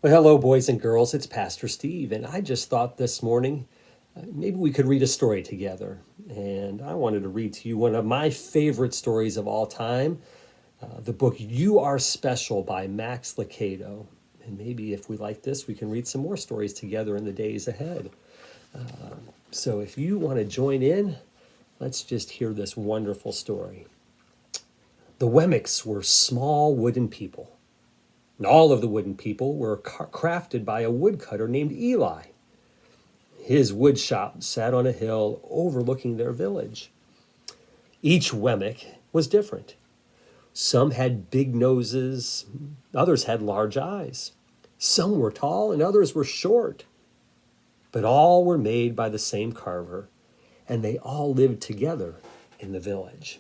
Well, hello, boys and girls. It's Pastor Steve, and I just thought this morning maybe we could read a story together. And I wanted to read to you one of my favorite stories of all time, the book You Are Special by Max Lucado. And maybe if we like this, we can read some more stories together in the days ahead. So if you want to join in, let's just hear this wonderful story. The Wemmicks were small wooden people. And all of the wooden people were crafted by a woodcutter named Eli. His wood shop sat on a hill overlooking their village. Each Wemmick was different. Some had big noses, others had large eyes. Some were tall and others were short. But all were made by the same carver, and they all lived together in the village.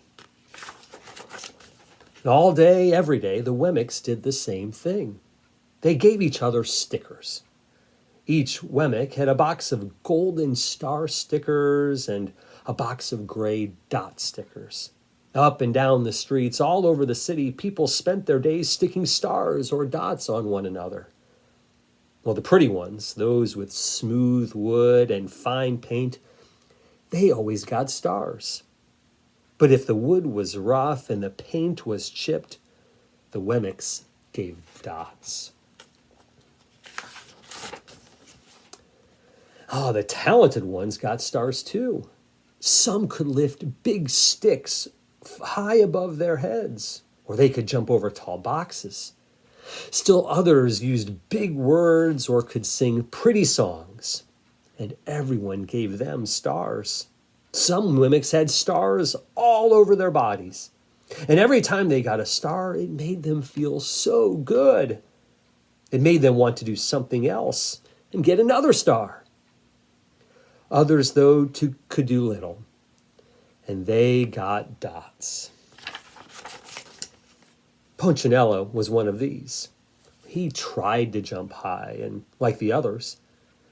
And all day, every day, the Wemmicks did the same thing. They gave each other stickers. Each Wemmick had a box of golden star stickers and a box of gray dot stickers. Up and down the streets, all over the city, people spent their days sticking stars or dots on one another. Well, the pretty ones, those with smooth wood and fine paint, they always got stars. But if the wood was rough and the paint was chipped, the Wemmicks gave dots. Oh, the talented ones got stars too. Some could lift big sticks high above their heads, or they could jump over tall boxes. Still others used big words or could sing pretty songs, and everyone gave them stars. Some Wemmicks had stars all over their bodies, and every time they got a star, it made them feel so good. It made them want to do something else and get another star. Others, though, could do little, and they got dots. Punchinello was one of these. He tried to jump high, and like the others,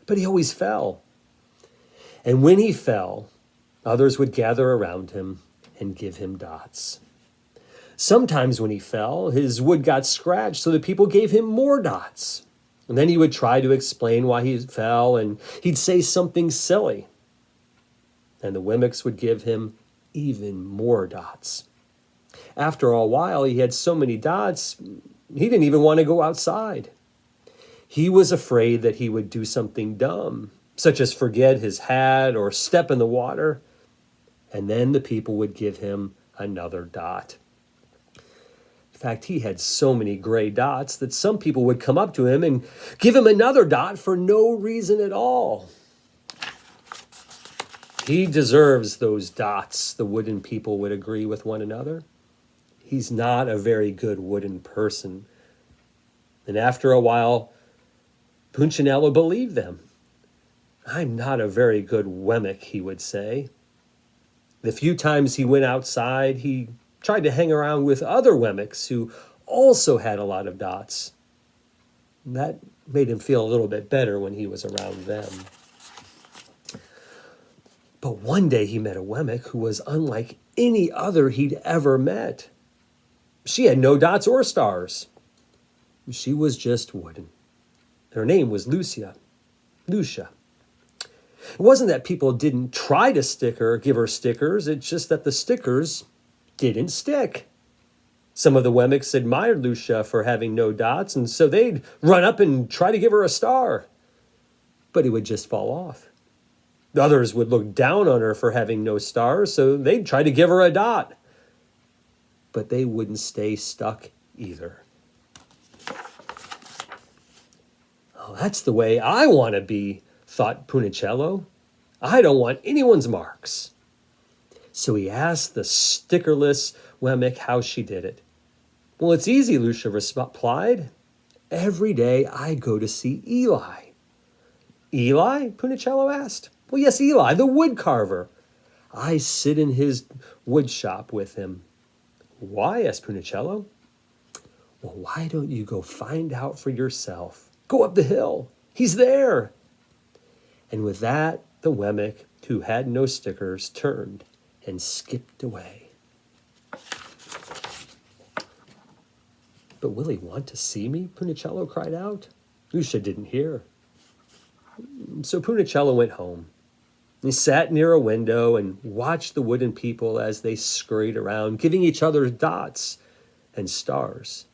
but he always fell. And when he fell, others would gather around him and give him dots. Sometimes when he fell, his wood got scratched, so the people gave him more dots. And then he would try to explain why he fell, and he'd say something silly. And the Wemmicks would give him even more dots. After a while, he had so many dots, he didn't even want to go outside. He was afraid that he would do something dumb, such as forget his hat or step in the water, and then the people would give him another dot. In fact, he had so many gray dots that some people would come up to him and give him another dot for no reason at all. He deserves those dots, the wooden people would agree with one another. He's not a very good wooden person. And after a while, Punchinello believed them. I'm not a very good Wemmick, he would say. The few times he went outside, he tried to hang around with other Wemmicks who also had a lot of dots. That made him feel a little bit better when he was around them. But one day he met a Wemmick who was unlike any other he'd ever met. She had no dots or stars. She was just wooden. Her name was Lucia. It wasn't that people didn't try to give her stickers. It's just that the stickers didn't stick. Some of the Wemmicks admired Lucia for having no dots, and so they'd run up and try to give her a star. But it would just fall off. The others would look down on her for having no stars, so they'd try to give her a dot. But they wouldn't stay stuck either. Oh, that's the way I want to be, thought Punchinello. I don't want anyone's marks. So he asked the stickerless Wemmick how she did it. Well, it's easy, Lucia replied. Every day I go to see Eli. Eli? Punchinello asked. Well, yes, Eli, the wood carver. I sit in his wood shop with him. Why? Asked Punchinello. Well, why don't you go find out for yourself? Go up the hill. He's there. And with that, the Wemmick, who had no stickers, turned and skipped away. But will he want to see me? Punchinello cried out. Lucia didn't hear. So Punicello went home. He sat near a window and watched the wooden people as they scurried around, giving each other dots and stars.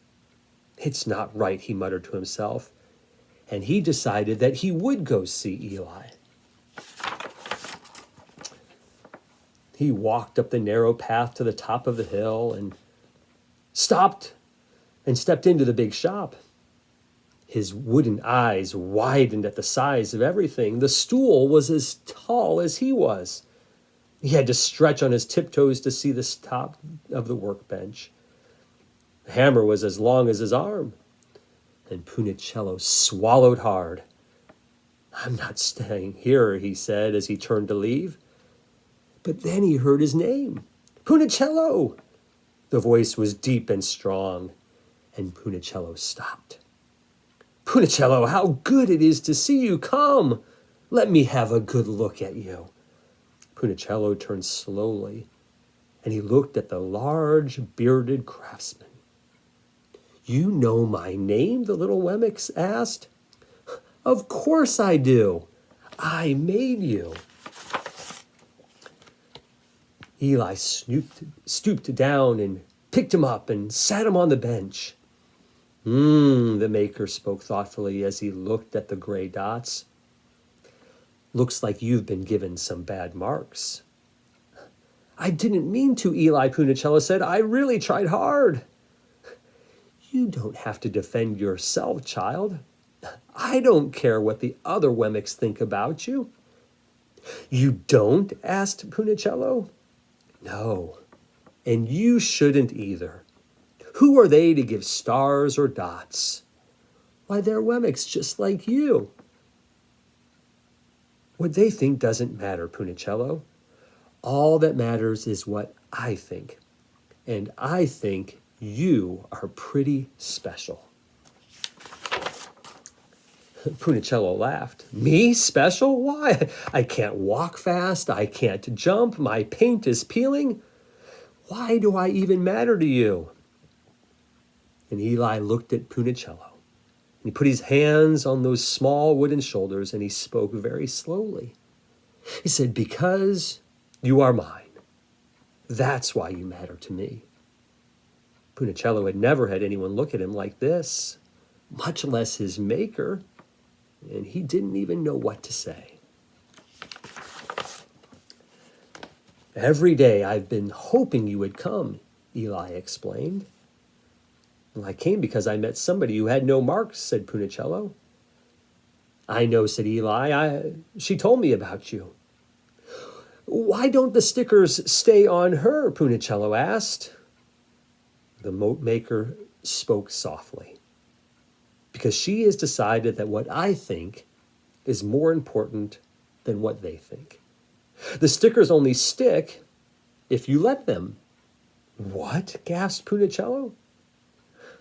It's not right, he muttered to himself, and he decided that he would go see Eli. He walked up the narrow path to the top of the hill and stopped and stepped into the big shop. His wooden eyes widened at the size of everything. The stool was as tall as he was. He had to stretch on his tiptoes to see the top of the workbench. The hammer was as long as his arm. And Punicello swallowed hard. "I'm not staying here," he said as he turned to leave. But then he heard his name. "Punicello!" The voice was deep and strong, and Punicello stopped. "Punicello, how good it is to see you. Come, let me have a good look at you." Punicello turned slowly, and he looked at the large, bearded craftsman. "You know my name?" the little Wemmick asked. "Of course I do. I made you." Eli stooped down and picked him up and sat him on the bench. The maker spoke thoughtfully as he looked at the gray dots. "Looks like you've been given some bad marks." "I didn't mean to," Eli, Punicello said. "I really tried hard." "You don't have to defend yourself, child. I don't care what the other Wemmicks think about you." "You don't?" asked Punicello. "No, and you shouldn't either. Who are they to give stars or dots? Why, they're Wemmicks just like you." "What they think doesn't matter, Punicello. All that matters is what I think. And I think you are pretty special." Punicello laughed. "Me? Special? Why? I can't walk fast. I can't jump. My paint is peeling. Why do I even matter to you?" And Eli looked at Punicello. He put his hands on those small wooden shoulders and he spoke very slowly. He said, "Because you are mine. That's why you matter to me." Punicello had never had anyone look at him like this, much less his maker, and he didn't even know what to say. "Every day I've been hoping you would come," Eli explained. "Well, I came because I met somebody who had no marks," said Punicello. "I know," said Eli. She told me about you." "Why don't the stickers stay on her?" Punicello asked. The moat maker spoke softly. "Because she has decided that what I think is more important than what they think. The stickers only stick if you let them." "What?" gasped Punicello.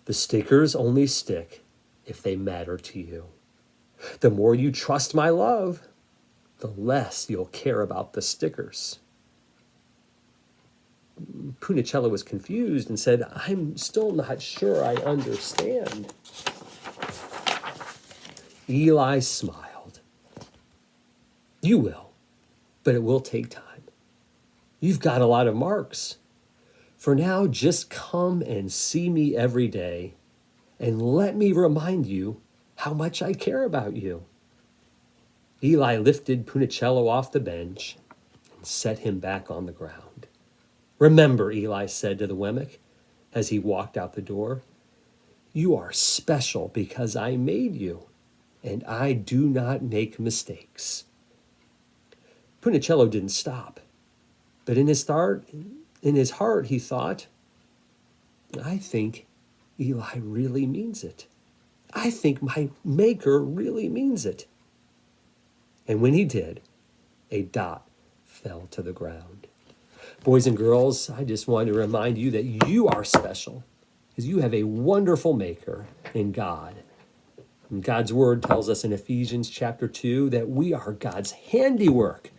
"The stickers only stick if they matter to you. The more you trust my love, the less you'll care about the stickers." Punicello was confused and said, "I'm still not sure I understand." Eli smiled. "You will, but it will take time. You've got a lot of marks. For now, just come and see me every day and let me remind you how much I care about you." Eli lifted Punicello off the bench and set him back on the ground. "Remember," Eli said to the Wemmick as he walked out the door, "you are special because I made you, and I do not make mistakes." Punicello didn't stop, but in his heart he thought, "I think Eli really means it. I think my maker really means it." And when he did, a dot fell to the ground. Boys and girls, I just want to remind you that you are special because you have a wonderful maker in God. And God's word tells us in Ephesians chapter 2 that we are God's handiwork.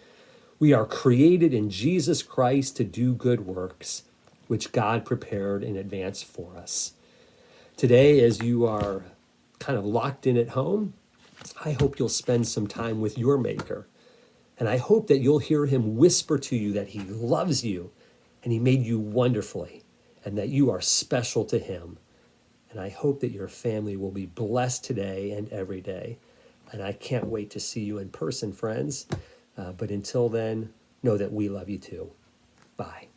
We are created in Jesus Christ to do good works, which God prepared in advance for us. Today, as you are kind of locked in at home, I hope you'll spend some time with your Maker. And I hope that you'll hear him whisper to you that he loves you and he made you wonderfully and that you are special to him. And I hope that your family will be blessed today and every day. And I can't wait to see you in person, friends. But until then, know that we love you too. Bye.